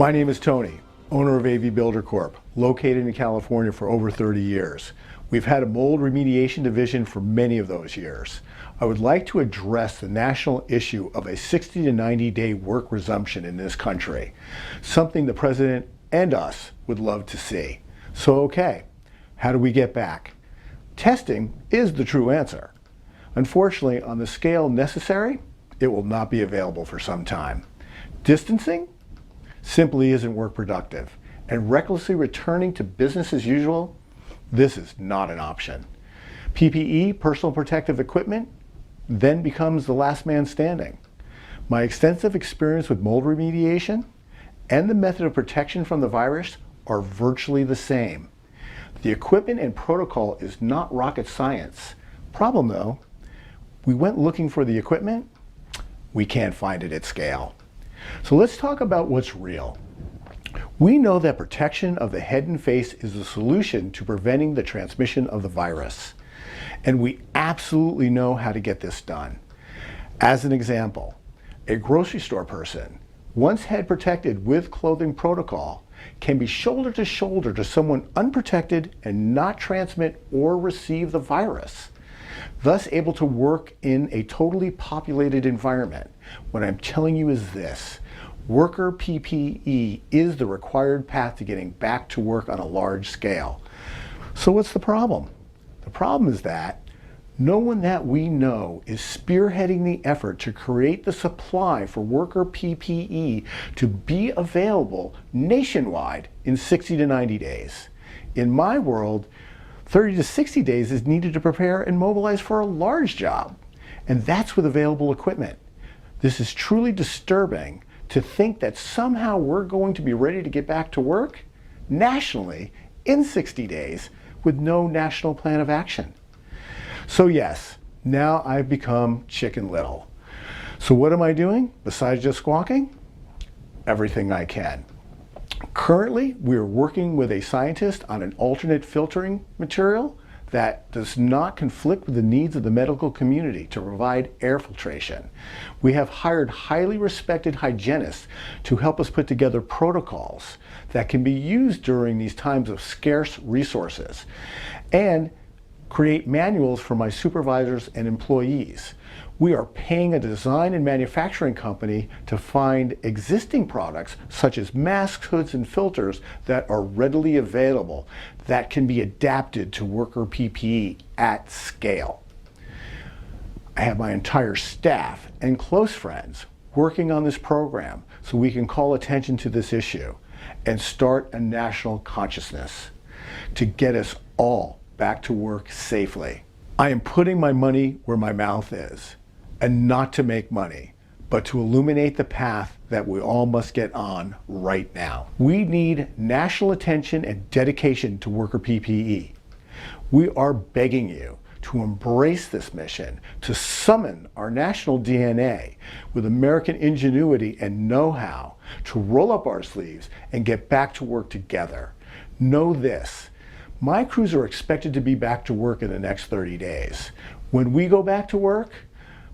My name is Tony, owner of AV Builder Corp., located in California for over 30 years. We've had a mold remediation division for many of those years. I would like to address the national issue of a 60 to 90 day work resumption in this country, something the President and us would love to see. So okay, how do we get back? Testing is the true answer. Unfortunately, on the scale necessary, it will not be available for some time. Distancing simply isn't work productive, and recklessly returning to business as usual, this is not an option. PPE, personal protective equipment, then becomes the last man standing. My extensive experience with mold remediation and the method of protection from the virus are virtually the same. The equipment and protocol is not rocket science. Problem though, we went looking for the equipment, we can't find it at scale. So let's talk about what's real. We know that protection of the head and face is the solution to preventing the transmission of the virus. And we absolutely know how to get this done. As an example, a grocery store person, once head protected with clothing protocol, can be shoulder to someone unprotected and not transmit or receive the virus, thus able to work in a totally populated environment. What I'm telling you is this: worker PPE is the required path to getting back to work on a large scale. So what's the problem? The problem is that no one that we know is spearheading the effort to create the supply for worker PPE to be available nationwide in 60 to 90 days. In my world, 30 to 60 days is needed to prepare and mobilize for a large job, and that's with available equipment. This is truly disturbing to think that somehow we're going to be ready to get back to work nationally in 60 days with no national plan of action. So yes, now I've become Chicken Little. So what am I doing besides just squawking? Everything I can. Currently, we are working with a scientist on an alternate filtering material that does not conflict with the needs of the medical community to provide air filtration. We have hired highly respected hygienists to help us put together protocols that can be used during these times of scarce resources, and create manuals for my supervisors and employees. We are paying a design and manufacturing company to find existing products such as masks, hoods, and filters that are readily available that can be adapted to worker PPE at scale. I have my entire staff and close friends working on this program so we can call attention to this issue and start a national consciousness to get us all back to work safely. I am putting my money where my mouth is, and not to make money, but to illuminate the path that we all must get on right now. We need national attention and dedication to worker PPE. We are begging you to embrace this mission, to summon our national DNA with American ingenuity and know-how, to roll up our sleeves and get back to work together. Know this: my crews are expected to be back to work in the next 30 days. When we go back to work,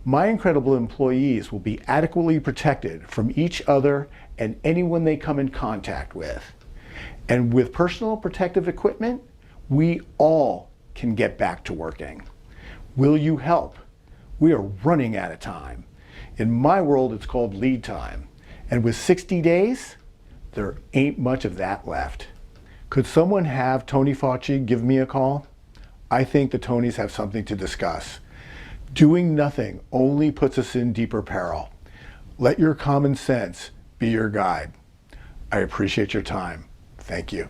my incredible employees will be adequately protected from each other and anyone they come in contact with. And with personal protective equipment, we all can get back to working. Will you help? We are running out of time. In my world, it's called lead time. And with 60 days, there ain't much of that left. Could someone have Tony Fauci give me a call? I think the Tonys have something to discuss. Doing nothing only puts us in deeper peril. Let your common sense be your guide. I appreciate your time. Thank you.